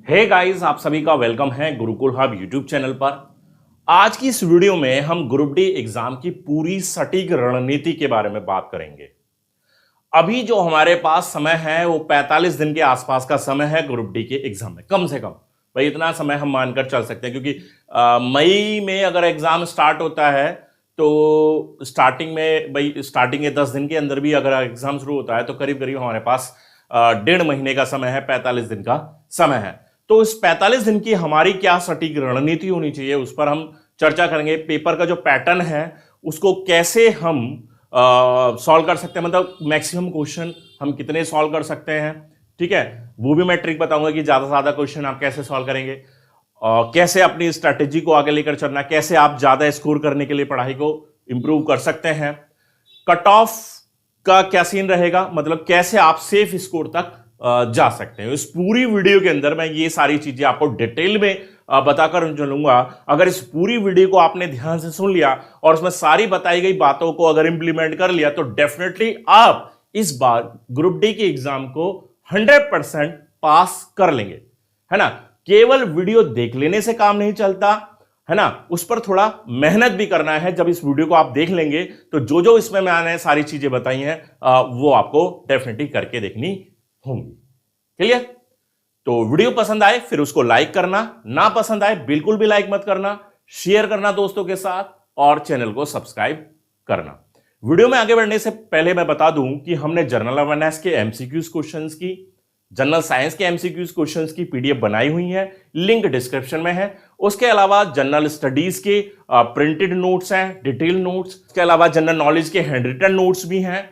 Hey guys, आप सभी का वेलकम है गुरुकुल हब यूट्यूब चैनल पर। आज की इस वीडियो में हम ग्रुप डी एग्जाम की पूरी सटीक रणनीति के बारे में बात करेंगे। अभी जो हमारे पास समय है वो 45 दिन के आसपास का समय है ग्रुप डी के एग्जाम में, कम से कम भाई इतना समय हम मानकर चल सकते हैं, क्योंकि मई में अगर एग्जाम स्टार्ट होता है तो स्टार्टिंग में भाई स्टार्टिंग के 10 दिन के अंदर भी अगर एग्जाम शुरू होता है तो करीब करीब हमारे पास 1.5 महीने का समय है, 45 दिन का समय है। तो इस 45 दिन की हमारी क्या सटीक रणनीति होनी चाहिए उस पर हम चर्चा करेंगे। पेपर का जो पैटर्न है उसको कैसे हम सॉल्व कर सकते हैं, मतलब मैक्सिमम क्वेश्चन हम कितने सॉल्व कर सकते हैं, ठीक है, वो भी मैं ट्रिक बताऊंगा कि ज्यादा से ज्यादा क्वेश्चन आप कैसे सॉल्व करेंगे, कैसे अपनी स्ट्रैटेजी को आगे लेकर चलना, कैसे आप ज्यादा स्कोर करने के लिए पढ़ाई को इंप्रूव कर सकते हैं, कट ऑफ का क्या सीन रहेगा, मतलब कैसे आप सेफ स्कोर तक जा सकते हैं। इस पूरी वीडियो के अंदर मैं ये सारी चीजें आपको डिटेल में बताकर चलूंगा। अगर इस पूरी वीडियो को आपने ध्यान से सुन लिया और उसमें सारी बताई गई बातों को अगर इंप्लीमेंट कर लिया तो डेफिनेटली आप इस बार ग्रुप डी के एग्जाम को 100% पास कर लेंगे, है ना। केवल वीडियो देख लेने से काम नहीं चलता, है ना, उस पर थोड़ा मेहनत भी करना है। जब इस वीडियो को आप देख लेंगे तो जो जो इसमें मैंने सारी चीजें बताई हैं वो आपको डेफिनेटली करके देखनी होंगी। क्लियर? तो वीडियो पसंद आए फिर उसको लाइक करना, ना पसंद आए बिल्कुल भी लाइक मत करना, शेयर करना दोस्तों के साथ और चैनल को सब्सक्राइब करना। वीडियो में आगे बढ़ने से पहले मैं बता दूं कि हमने जनरल अवेयरनेस के एमसीक्यूज क्वेश्चंस की, जनरल साइंस के एमसीक्यूज क्वेश्चंस की पीडीएफ बनाई हुई है, लिंक डिस्क्रिप्शन में है। उसके अलावा जनरल स्टडीज के प्रिंटेड नोट्स हैं, डिटेल नोट्स, उसके अलावा जनरल नॉलेज के हैंड रिटन नोट्स भी हैं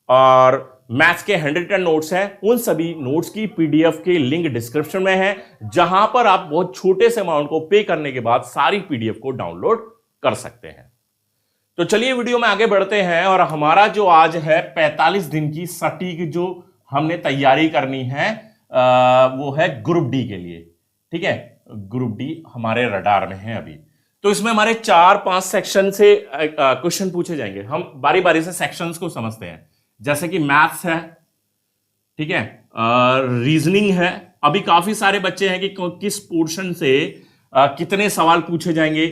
और मैथ्स के हैंड रिटन नोट्स हैं। उन सभी नोट्स की पीडीएफ के लिंक डिस्क्रिप्शन में है, जहां पर आप बहुत छोटे से अमाउंट को पे करने के बाद सारी पीडीएफ को डाउनलोड कर सकते हैं। तो चलिए वीडियो में आगे बढ़ते हैं और हमारा जो आज है 45 दिन की सटीक जो हमने तैयारी करनी है वो है ग्रुप डी के लिए, ठीक है। ग्रुप डी हमारे रडार में है अभी। तो इसमें हमारे 4-5 सेक्शन से क्वेश्चन पूछे जाएंगे। हम बारी बारी से सेक्शंस को समझते हैं, जैसे कि मैथ्स है, ठीक है, रीजनिंग है। अभी काफी सारे बच्चे हैं कि किस पोर्शन से कितने सवाल पूछे जाएंगे।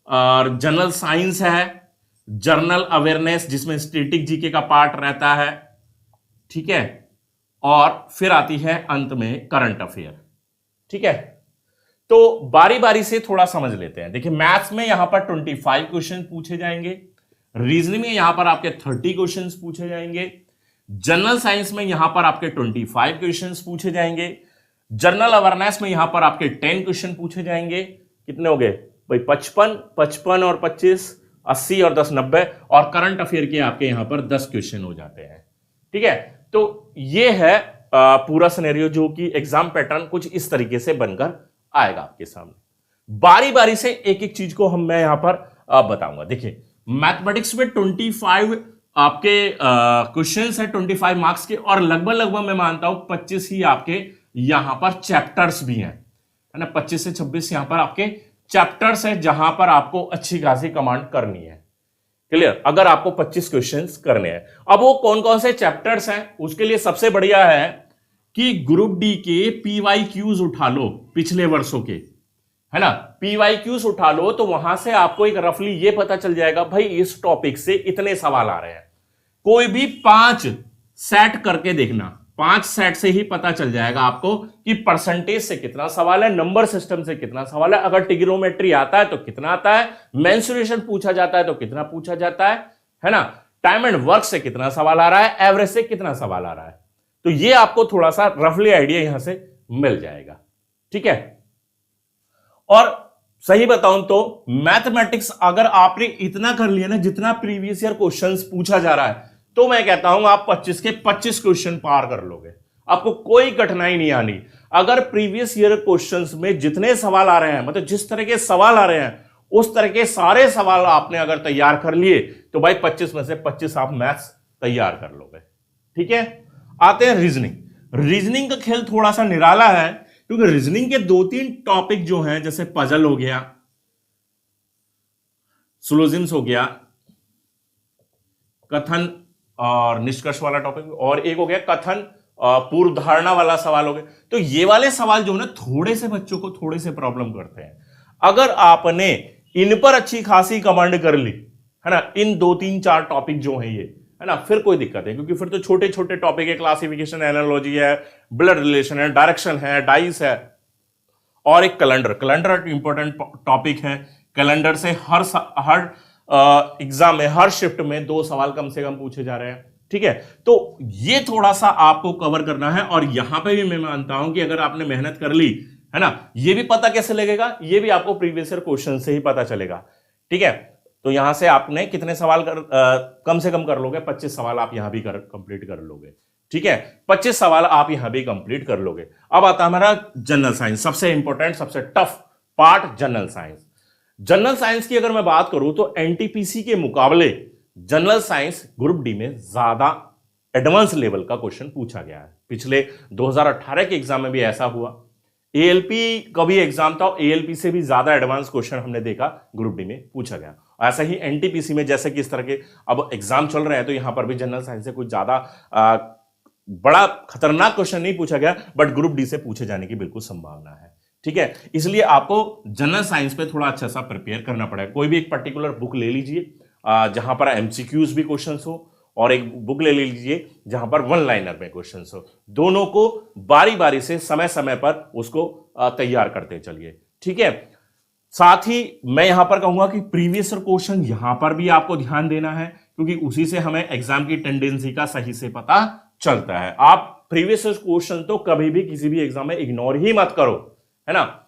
और जनरल साइंस है, जनरल अवेयरनेस जिसमें स्टैटिक जीके का पार्ट रहता है, ठीक है, और फिर आती है अंत में करंट अफेयर, ठीक है। तो बारी बारी से थोड़ा समझ लेते हैं। देखिए मैथ्स में यहां पर 25 क्वेश्चन पूछे जाएंगे, रीजनिंग में यहां पर आपके 30 क्वेश्चंस पूछे जाएंगे, जनरल साइंस में यहां पर आपके 25 क्वेश्चंस पूछे जाएंगे, जनरल अवेयरनेस में यहां पर आपके 10 क्वेश्चन पूछे जाएंगे। कितने हो गए भाई? 55 और 25 80 और 10 90, और करंट अफेयर के आपके यहां पर 10 क्वेश्चन हो जाते हैं, ठीक है। तो ये है पूरा सिनेरियो जो कि एग्जाम पैटर्न कुछ इस तरीके से बनकर आएगा आपके सामने। बारी बारी से एक एक चीज को मैं यहां पर बताऊंगा। देखिए मैथमेटिक्स में 25 आपके क्वेश्चंस है 25 मार्क्स के, और लगभग मैं मानता हूं 25 ही आपके यहां पर चैप्टर्स भी हैं, है ना। 25 से 26 यहां पर आपके चैप्टर्स है जहां पर आपको अच्छी खासी कमांड करनी है। क्लियर? अगर आपको 25 क्वेश्चंस करने हैं। अब वो कौन कौन से चैप्टर्स हैं उसके लिए सबसे बढ़िया है कि ग्रुप डी के पीवाईक्यूज उठा लो पिछले वर्षों के, है ना। पीवाईक्यूज उठा लो तो वहां से आपको एक रफली ये पता चल जाएगा भाई इस टॉपिक से इतने सवाल आ रहे हैं। कोई भी 5 सेट करके देखना, 5 सेट से ही पता चल जाएगा आपको कि परसेंटेज से कितना सवाल है, नंबर सिस्टम से कितना सवाल है, अगर ट्रिग्नोमेट्री आता है तो कितना आता है, मेंसुरेशन पूछा जाता है तो कितना पूछा जाता है ना, टाइम एंड वर्क से कितना सवाल आ रहा है, एवरेज से कितना सवाल आ रहा है। तो ये आपको थोड़ा सा रफली आइडिया यहां से मिल जाएगा, ठीक है। और सही बताऊं तो मैथमेटिक्स अगर आपने इतना कर लिया ना जितना प्रीवियस ईयर क्वेश्चंस पूछा जा रहा है, तो मैं कहता हूं आप 25 के 25 क्वेश्चन पार कर लोगे, आपको कोई कठिनाई नहीं आनी। अगर प्रीवियस ईयर क्वेश्चंस में जितने सवाल आ रहे हैं, मतलब जिस तरह के सवाल आ रहे हैं उस तरह के सारे सवाल आपने अगर तैयार कर लिए तो भाई 25 में से 25 आप मैथ्स तैयार कर लोगे, ठीक है। आते हैं रीजनिंग। रीजनिंग का खेल थोड़ा सा निराला है, क्योंकि रीजनिंग के 2-3 टॉपिक जो हैं, जैसे पजल हो गया, सोलोजिम्स हो गया, कथन और निष्कर्ष वाला टॉपिक, और एक हो गया कथन पूर्व धारणा वाला सवाल हो गया। तो ये वाले सवाल जो है ना थोड़े से बच्चों को थोड़े से प्रॉब्लम करते हैं। अगर आपने इन पर अच्छी खासी कमांड कर ली है ना, इन 2-3-4 टॉपिक जो है ये है ना, फिर कोई दिक्कत है, क्योंकि फिर तो छोटे छोटे टॉपिक है, क्लासिफिकेशन, एनालॉजी है, ब्लड रिलेशन है, डायरेक्शन है, डाइस है, और एक कैलेंडर इंपॉर्टेंट टॉपिक है। कैलेंडर से हर एग्जाम में, हर शिफ्ट में 2 सवाल कम से कम पूछे जा रहे हैं। ठीक है, तो ये थोड़ा सा आपको कवर करना है। और यहां पे भी मैं मानता हूं कि अगर आपने मेहनत कर ली है ना, ये भी पता कैसे लगेगा, ये भी आपको प्रीवियस ईयर क्वेश्चन से ही पता चलेगा। ठीक है, तो यहां से आपने कितने सवाल कम से कम कर लोगे, 25 सवाल आप यहां भी कंप्लीट कर लोगे। ठीक है, 25 सवाल आप यहां भी कंप्लीट कर लोगे। अब आता है हमारा जनरल साइंस, सबसे इंपॉर्टेंट, सबसे tough part general science. General science की अगर मैं बात करूं तो एनटीपीसी के मुकाबले जनरल साइंस ग्रुप डी में ज्यादा एडवांस लेवल का क्वेश्चन पूछा गया है। पिछले 2018 के एग्जाम में भी ऐसा हुआ। एएलपी का भी एग्जाम था, एएलपी से भी ज्यादा एडवांस क्वेश्चन हमने देखा ग्रुप डी में पूछा गया। ऐसा ही एनटीपीसी में, जैसे कि इस तरह के अब एग्जाम चल रहे हैं, तो यहां पर भी जनरल साइंस से कुछ ज्यादा बड़ा खतरनाक क्वेश्चन नहीं पूछा गया, बट ग्रुप डी से पूछे जाने की बिल्कुल संभावना है। ठीक है, इसलिए आपको जनरल साइंस पे थोड़ा अच्छा सा प्रिपेयर करना पड़ेगा। कोई भी एक पर्टिकुलर बुक ले लीजिए जहां पर एमसीक्यूज भी क्वेश्चंस हो, और एक बुक ले लीजिए जहां पर 1 लाइनर में क्वेश्चंस हो। दोनों को बारी बारी से समय समय पर उसको तैयार करते चलिए। ठीक है, साथ ही मैं यहां पर कहूंगा कि प्रीवियस क्वेश्चन यहां पर भी आपको ध्यान देना है, क्योंकि उसी से हमें एग्जाम की टेंडेंसी का सही से पता चलता है। आप प्रीवियस क्वेश्चन तो कभी भी किसी भी एग्जाम में इग्नोर ही मत करो, है ना।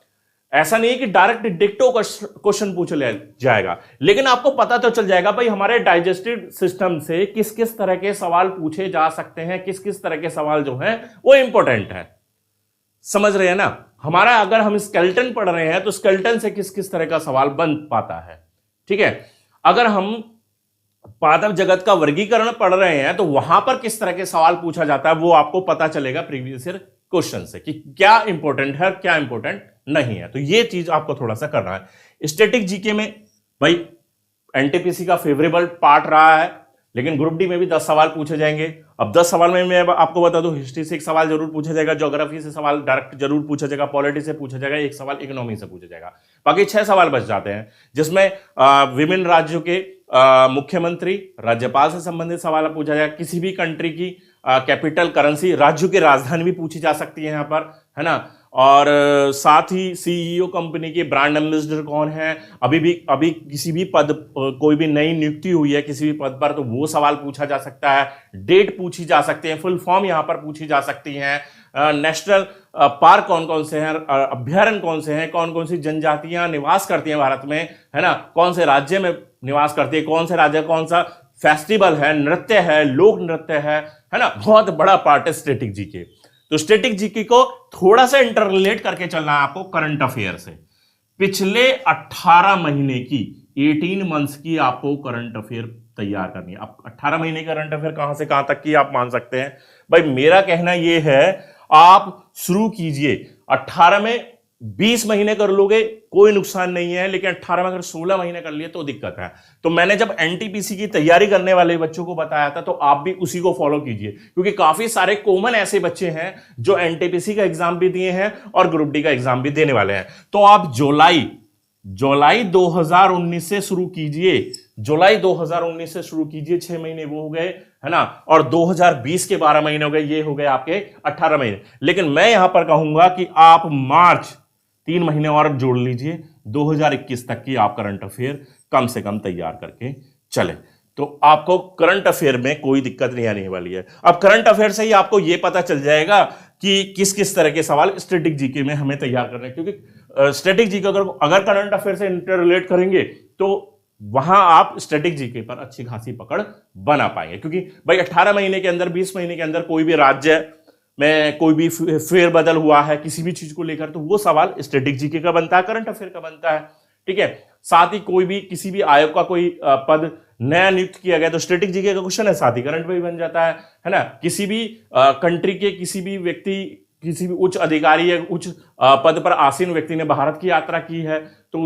ऐसा नहीं है कि डायरेक्ट डिक्टो क्वेश्चन पूछ लिया जाएगा, लेकिन आपको पता तो चल जाएगा भाई हमारे डाइजेस्टिव सिस्टम से किस किस तरह के सवाल पूछे जा सकते हैं, किस किस तरह के सवाल जो हैं वो इंपॉर्टेंट है। समझ रहे हैं ना। हमारा अगर हम स्केलेटन पढ़ रहे हैं तो स्केलेटन से किस किस तरह का सवाल बन पाता है। ठीक है, अगर हम पादप जगत का वर्गीकरण पढ़ रहे हैं तो वहां पर किस तरह के सवाल पूछा जाता है वो आपको पता चलेगा प्रीवियस ईयर क्वेश्चन से, कि क्या इंपॉर्टेंट है क्या इंपॉर्टेंट नहीं है। तो ये चीज आपको थोड़ा सा करना है। स्टैटिक जीके में भाई एनटीपीसी का फेवरेबल पार्ट रहा है, लेकिन ग्रुप डी में भी 10 सवाल पूछे जाएंगे। अब 10 सवाल में मैं आपको बता दूं, हिस्ट्री से एक सवाल जरूर पूछा जाएगा, ज्योग्राफी से सवाल डायरेक्ट जरूर पूछा जाएगा, पॉलिटी से पूछा जाएगा, एक सवाल इकोनॉमी से पूछा जाएगा। बाकी 6 सवाल बच जाते हैं, जिसमें विभिन्न राज्यों के मुख्यमंत्री, राज्यपाल से संबंधित सवाल पूछा जाएगा। किसी भी कंट्री की कैपिटल करेंसी, राज्यों की राजधानी भी पूछी जा सकती है यहाँ पर, है ना। और साथ ही सीईओ कंपनी के ब्रांड एम्बेसडर कौन है, अभी किसी भी पद, कोई भी नई नियुक्ति हुई है किसी भी पद पर, तो वो सवाल पूछा जा सकता है। डेट पूछी जा सकते हैं, फुल फॉर्म यहां पर पूछी जा सकती हैं। नेशनल पार्क कौन कौन से हैं, अभ्यारण्य कौन से हैं, कौन कौन सी जनजातियां निवास करती हैं भारत में, है ना, कौन से राज्य में निवास करती है, कौन से राज्य, कौन सा फेस्टिवल है, नृत्य है, लोक नृत्य है ना। बहुत बड़ा पार्ट है स्टैटिक जीके। तो स्टैटिक जीके को थोड़ा सा इंटररिलेट करके चलना है आपको करंट अफेयर से। पिछले 18 महीने की, 18 मंथ्स की आपको करंट अफेयर तैयार करनी है। अब 18 महीने की करंट अफेयर कहां से कहां तक की आप मान सकते हैं भाई। मेरा कहना यह है आप शुरू कीजिए 18 में 20 महीने कर लोगे कोई नुकसान नहीं है, लेकिन 18 में अगर 16 महीने कर लिए तो दिक्कत है। तो मैंने जब एनटीपीसी की तैयारी करने वाले बच्चों को बताया था, तो आप भी उसी को फॉलो कीजिए, क्योंकि काफी सारे कॉमन ऐसे बच्चे हैं जो एनटीपीसी का एग्जाम भी दिए हैं और ग्रुप डी का एग्जाम भी देने वाले हैं। तो आप जुलाई 2019 से शुरू कीजिए, जुलाई 2019 से शुरू कीजिए, 6 महीने वो हो गए, है ना। और 2020 के 12 महीने हो गए, ये हो गए आपके 18 महीने। लेकिन मैं यहां पर कहूंगा कि आप मार्च 3 महीने और जोड़ लीजिए, 2021 तक की आप करंट अफेयर कम से कम तैयार करके चले, तो आपको करंट अफेयर में कोई दिक्कत नहीं आने वाली है। अब करंट अफेयर से ही आपको यह पता चल जाएगा कि किस किस तरह के सवाल स्टैटिक जीके में हमें तैयार करने हैं, क्योंकि स्टैटिक जीके अगर करंट अफेयर से इंटर रिलेट करेंगे तो वहां आप स्टैटिक जीके पर अच्छी खासी पकड़ बना पाएंगे। क्योंकि भाई 18 महीने के अंदर, 20 महीने के अंदर कोई भी राज्य में कोई भी फेरबदल हुआ है किसी भी चीज को लेकर, तो वो सवाल स्टैटिक जीके का बनता है, करंट अफेयर का बनता है। ठीक है, साथ ही कोई भी किसी भी आयोग का कोई पद नया नियुक्त किया गया तो स्टैटिक जीके का क्वेश्चन है, साथ ही करंट में भी बन जाता है ना। किसी भी कंट्री के किसी भी व्यक्ति किसी भी उच्च अधिकारी या उच्च पद पर आसीन व्यक्ति ने भारत की यात्रा की है तो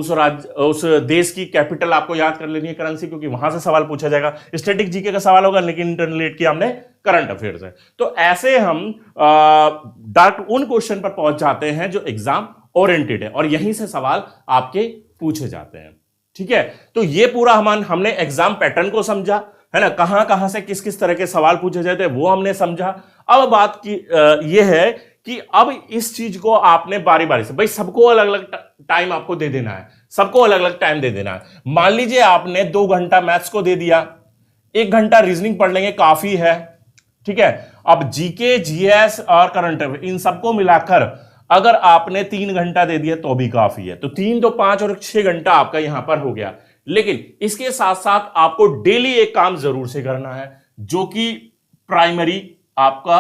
उस देश की कैपिटल आपको याद कर लेनी है, करेंसी, क्योंकि वहां से सवाल पूछा जाएगा। स्टैटिक जीके का सवाल होगा, लेकिन इंटरनेट की हमने करंट अफेयर्स है। तो ऐसे हम डायरेक्ट उन क्वेश्चन पर पहुंच जाते हैं जो एग्जाम ओरिएंटेड है और यहीं से सवाल आपके पूछे जाते हैं। ठीक है, तो ये पूरा हमने एग्जाम पैटर्न को समझा, है ना, कहां कहां से किस किस तरह के सवाल पूछे जाते हैं वो हमने समझा। अब बात की ये है कि अब इस चीज को आपने बारी बारी से, भाई सबको अलग अलग टाइम आपको दे देना है, सबको अलग अलग टाइम दे देना है। मान लीजिए आपने 2 घंटा मैथ्स को दे दिया, 1 घंटा रीजनिंग पढ़ लेंगे, काफी है। ठीक है, अब जीके, जीएस और करंट अफेयर इन सबको मिलाकर अगर आपने 3 घंटा दे दिया तो भी काफी है। तो 3 तो 5 और 6 घंटा आपका यहां पर हो गया। लेकिन इसके साथ साथ आपको डेली एक काम जरूर से करना है जो कि प्राइमरी आपका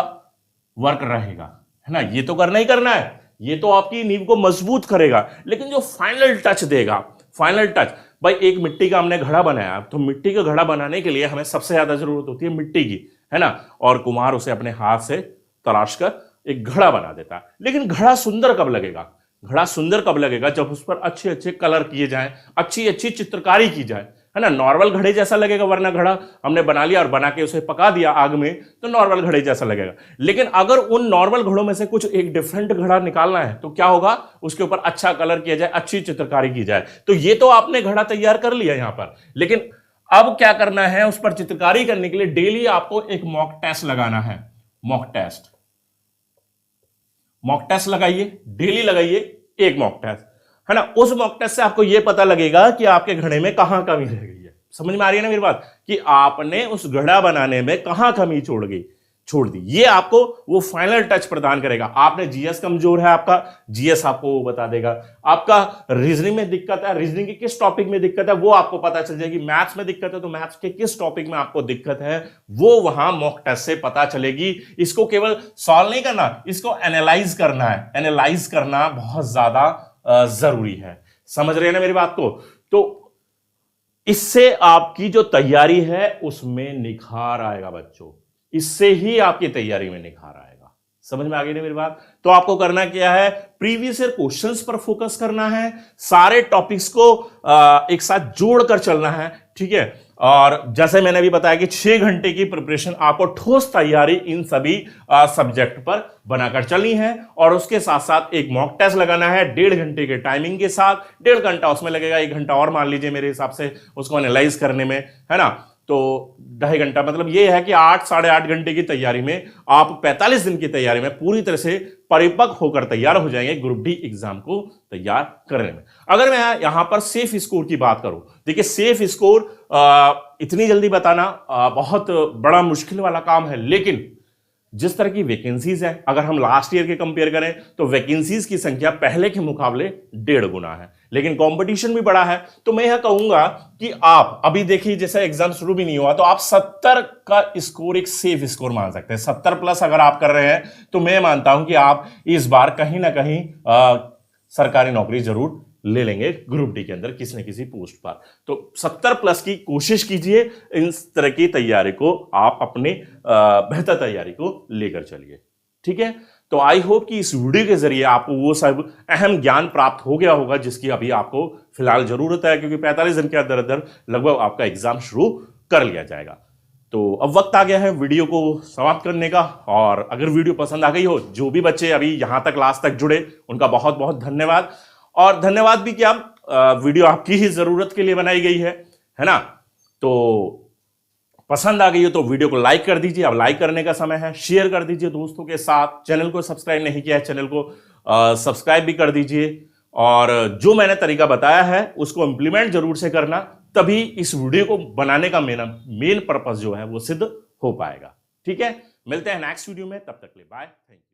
वर्क रहेगा, है ना। ये तो करना ही करना है, ये तो आपकी नींव को मजबूत करेगा। लेकिन जो फाइनल टच देगा, फाइनल टच, भाई एक मिट्टी का हमने घड़ा बनाया, तो मिट्टी का घड़ा बनाने के लिए हमें सबसे ज्यादा जरूरत होती है मिट्टी की, है ना। और कुम्हार उसे अपने हाथ से तराश कर एक घड़ा बना देता है। लेकिन घड़ा सुंदर कब लगेगा? घड़ा सुंदर कब लगेगा? जब उस पर अच्छे अच्छे कलर किए जाएं, अच्छी अच्छी चित्रकारी की जाए, है ना। नॉर्मल घड़े जैसा लगेगा, वरना घड़ा हमने बना लिया और बना के उसे पका दिया आग में, तो नॉर्मल घड़े जैसा लगेगा। लेकिन अगर उन नॉर्मल घड़ों में से कुछ एक डिफरेंट घड़ा निकालना है तो क्या होगा? उसके ऊपर अच्छा कलर किया जाए, अच्छी चित्रकारी की जाए। तो ये तो आपने घड़ा तैयार कर लिया यहां पर, लेकिन अब क्या करना है? उस पर चित्रकारी करने के लिए डेली आपको एक मॉक टेस्ट लगाना है। मॉक टेस्ट, मॉक टेस्ट लगाइए, डेली लगाइए एक मॉक टेस्ट, है ना। उस मॉक टेस्ट से आपको यह पता लगेगा कि आपके घड़े में कहां कमी रह गई है। समझ में आ रही है ना मेरी बात, कि आपने उस घड़ा बनाने में कहां कमी छोड़ दी। ये आपको वो फाइनल टच प्रदान करेगा। आपने जीएस कमजोर है, आपका जीएस आपको वो बता देगा। आपका रीजनिंग में दिक्कत है, रीजनिंग के किस टॉपिक में दिक्कत है वो आपको पता चल जाएगी। मैथ्स में दिक्कत है तो मैथ्स के किस टॉपिक में आपको दिक्कत है वो वहां मॉक टेस्ट से पता चलेगी। इसको केवल सॉल्व नहीं करना, इसको एनालाइज करना है। एनालाइज करना बहुत ज्यादा जरूरी है। समझ रहे हैं ना मेरी बात को? तो इससे आपकी जो तैयारी है उसमें निखार आएगा बच्चों, इससे ही आपकी तैयारी में निखार आएगा। समझ में आ गई ना मेरी बात? तो आपको करना क्या है? प्रीवियस ईयर क्वेश्चंस पर फोकस करना है, सारे टॉपिक्स को एक साथ जोड़कर चलना है। ठीक है, और जैसे मैंने अभी बताया कि 6 घंटे की प्रिपरेशन, आपको ठोस तैयारी इन सभी सब्जेक्ट पर बनाकर चलनी है। और उसके साथ साथ एक मॉक टेस्ट लगाना है 1.5 घंटे के टाइमिंग के साथ। 1.5 घंटा उसमें लगेगा, 1 घंटा और मान लीजिए मेरे हिसाब से उसको एनालाइज करने में, है ना। तो 2.5 घंटा, मतलब ये है कि 8 साढ़े 8 घंटे की तैयारी में आप 45 दिन की तैयारी में पूरी तरह से परिपक्व होकर तैयार हो जाएंगे ग्रुप डी एग्जाम को तैयार करने में। अगर मैं यहां पर सेफ स्कोर की बात करूं, देखिए सेफ स्कोर इतनी जल्दी बताना बहुत बड़ा मुश्किल वाला काम है। लेकिन जिस तरह की वैकेंसीज है, अगर हम लास्ट ईयर के कंपेयर करें तो वैकेंसीज की संख्या पहले के मुकाबले 1.5 गुना है, लेकिन कंपटीशन भी बड़ा है। तो मैं यह कहूंगा कि आप अभी देखिए, जैसे एग्जाम शुरू भी नहीं हुआ तो आप 70 का स्कोर एक सेफ स्कोर मान सकते हैं। 70 प्लस अगर आप कर रहे हैं तो मैं मानता हूं कि आप इस बार कहीं ना कहीं सरकारी नौकरी जरूर ले लेंगे ग्रुप डी के अंदर किसी न किसी पोस्ट पर। तो 70 प्लस की कोशिश कीजिए, इन तरह की तैयारी को आप अपने बेहतर तैयारी को लेकर चलिए। ठीक है, तो आई होप कि इस वीडियो के जरिए आपको वो सब अहम ज्ञान प्राप्त हो गया होगा जिसकी अभी आपको फिलहाल जरूरत है, क्योंकि 45 दिन के अंदर अंदर लगभग आपका एग्जाम शुरू कर लिया जाएगा। तो अब वक्त आ गया है वीडियो को समाप्त करने का। और अगर वीडियो पसंद आ गई हो, जो भी बच्चे अभी यहां तक लास्ट तक जुड़े उनका बहुत बहुत धन्यवाद। और धन्यवाद भी कि आप वीडियो आपकी ही जरूरत के लिए बनाई गई है ना। तो पसंद आ गई हो तो वीडियो को लाइक कर दीजिए, अब लाइक करने का समय है। शेयर कर दीजिए दोस्तों के साथ। चैनल को सब्सक्राइब नहीं किया है, चैनल को सब्सक्राइब भी कर दीजिए। और जो मैंने तरीका बताया है उसको इंप्लीमेंट जरूर से करना, तभी इस वीडियो को बनाने का मेन पर्पस जो है वो सिद्ध हो पाएगा। ठीक है, मिलते हैं नेक्स्ट वीडियो में, तब तक के लिए बाय, थैंक यू।